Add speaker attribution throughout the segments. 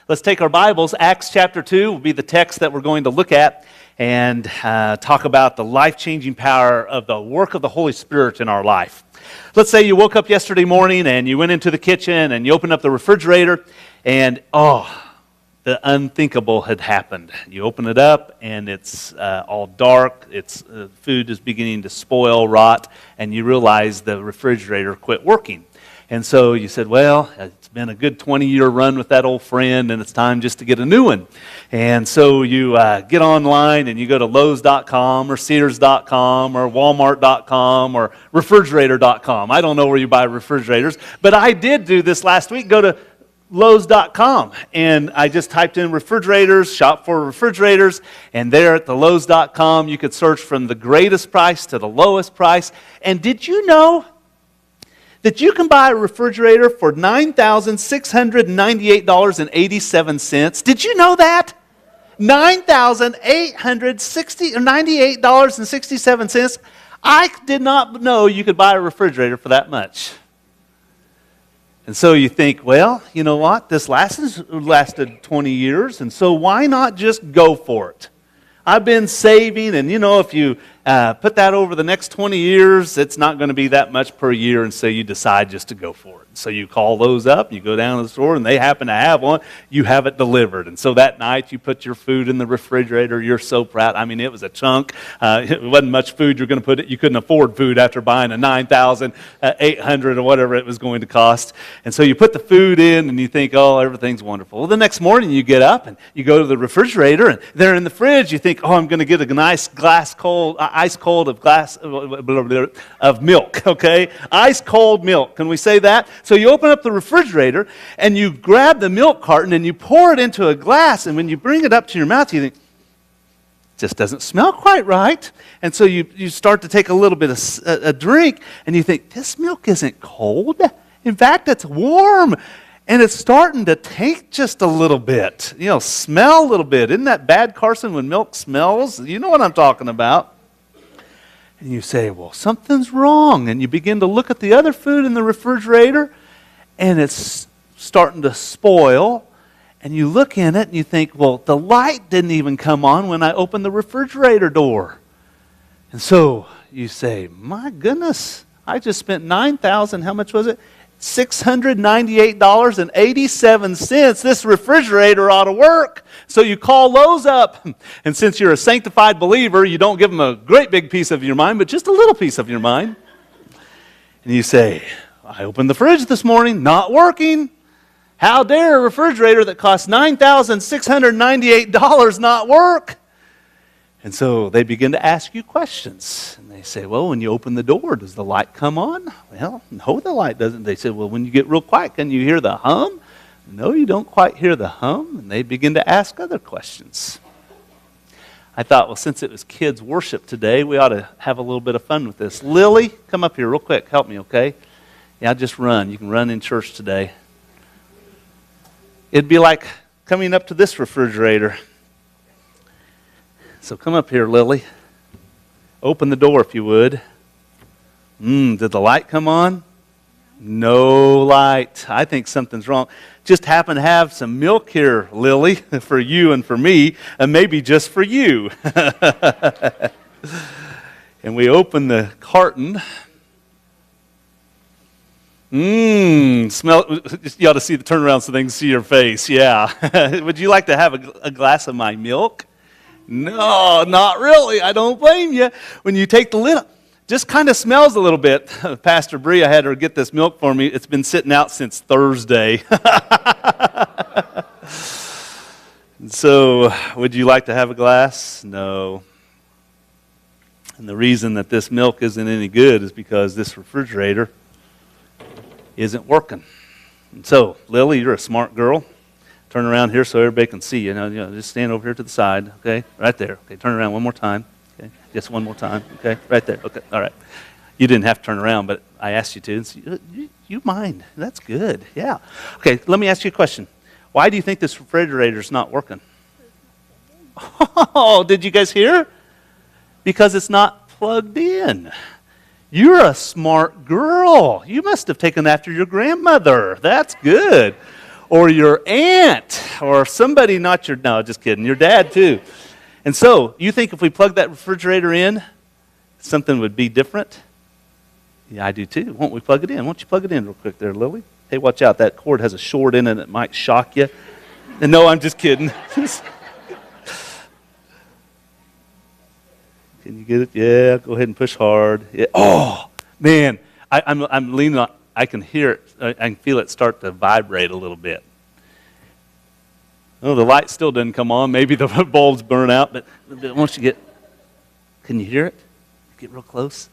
Speaker 1: Let's take our Bibles. Acts chapter 2 will be the text that we're going to look at and talk about the life-changing power of the work of the Holy Spirit in our life. Let's say you woke up yesterday morning and you went into the kitchen and you opened up the refrigerator and, the unthinkable had happened. You open it up and it's all dark, food is beginning to spoil, rot, and you realize the refrigerator quit working. And so you said, well, it's been a good 20-year run with that old friend, and it's time just to get a new one. And so you get online, and you go to Lowe's.com or Sears.com or Walmart.com or Refrigerator.com. I don't know where you buy refrigerators, but I did do this last week, go to Lowe's.com, and I just typed in refrigerators, shop for refrigerators, and there at the Lowe's.com, you could search from the greatest price to the lowest price. And did you know that you can buy a refrigerator for $9,698.87. Did you know that? $9,898.67. I did not know you could buy a refrigerator for that much. And so you think, well, you know what? This lasted 20 years, and so why not just go for it? I've been saving, and if you put that over the next 20 years, it's not going to be that much per year, and so you decide just to go for it. So you call those up, you go down to the store, and they happen to have one, you have it delivered. And so that night, you put your food in the refrigerator, you're so proud. I mean, it was a chunk. It wasn't much food you're going to put it. You couldn't afford food after buying a $9,800 or whatever it was going to cost. And so you put the food in, and you think, oh, everything's wonderful. Well, the next morning, you get up, and you go to the refrigerator, and there in the fridge, you think, oh, I'm going to get a nice ice cold of milk, okay? Ice cold milk. Can we say that? So you open up the refrigerator and you grab the milk carton and you pour it into a glass, and when you bring it up to your mouth, you think, it just doesn't smell quite right. And so you start to take a little bit of a drink, and you think, this milk isn't cold. In fact, it's warm. And it's starting to taint just a little bit, smell a little bit. Isn't that bad, Carson, when milk smells? You know what I'm talking about. And you say, well, something's wrong. And you begin to look at the other food in the refrigerator, and it's starting to spoil. And you look in it, and you think, well, the light didn't even come on when I opened the refrigerator door. And so you say, my goodness, I just spent $9,000, how much was it? $698.87. This refrigerator ought to work. So you call Lowe's up. And since you're a sanctified believer, you don't give them a great big piece of your mind, but just a little piece of your mind. And you say, I opened the fridge this morning, not working. How dare a refrigerator that costs $9,698 not work? And so they begin to ask you questions. And they say, well, when you open the door, does the light come on? Well, no, the light doesn't. They say, well, when you get real quiet, can you hear the hum? No, you don't quite hear the hum. And they begin to ask other questions. I thought, well, since it was kids' worship today, we ought to have a little bit of fun with this. Lily, come up here real quick. Help me, okay? Yeah, just run. You can run in church today. It'd be like coming up to this refrigerator. So come up here, Lily. Open the door if you would. Did the light come on? No light. I think something's wrong. Just happen to have some milk here, Lily, for you and for me, and maybe just for you. And we open the carton. Smell. You ought to see the turnaround so they can see your face. Yeah. Would you like to have a glass of my milk? No, not really. I don't blame you. When you take the lid off, just kind of smells a little bit. Pastor Bree, I had her get this milk for me. It's been sitting out since Thursday. So, would you like to have a glass? No. And the reason that this milk isn't any good is because this refrigerator isn't working. And so, Lily, you're a smart girl. Turn around here so everybody can see you. Now, just stand over here to the side, okay? Right there. Okay, turn around one more time. Okay, just one more time. Okay, right there. Okay, all right. You didn't have to turn around, but I asked you to. And so you mind. That's good. Yeah. Okay, let me ask you a question. Why do you think this refrigerator's not working? Oh, did you guys hear? Because it's not plugged in. You're a smart girl. You must have taken after your grandmother. That's good. or your aunt, or somebody not your, no, just kidding, your dad too. And so, you think if we plug that refrigerator in, something would be different? Yeah, I do too. Won't we plug it in? Won't you plug it in real quick there, Lily? Hey, watch out. That cord has a short in it. It might shock you. And no, I'm just kidding. Can you get it? Yeah, go ahead and push hard. Yeah. Oh, man. I'm leaning on, I can hear it. I can feel it start to vibrate a little bit. Oh, the light still doesn't come on. Maybe the bulbs burn out. But once you get, can you hear it? Get real close.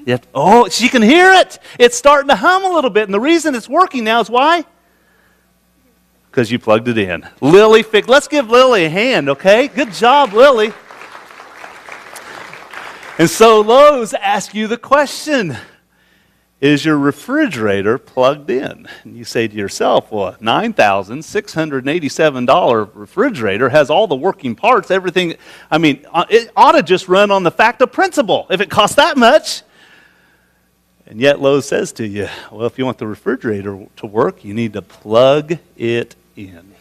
Speaker 1: You have to, oh, she can hear it. It's starting to hum a little bit. And the reason it's working now is why? Because you plugged it in. Lily, let's give Lily a hand, okay? Good job, Lily. And so Lowe's asks you the question, is your refrigerator plugged in? And you say to yourself, well, a $9,687 refrigerator has all the working parts, everything. I mean, it ought to just run on the fact of principle if it costs that much. And yet Lowe's says to you, well, if you want the refrigerator to work, you need to plug it in.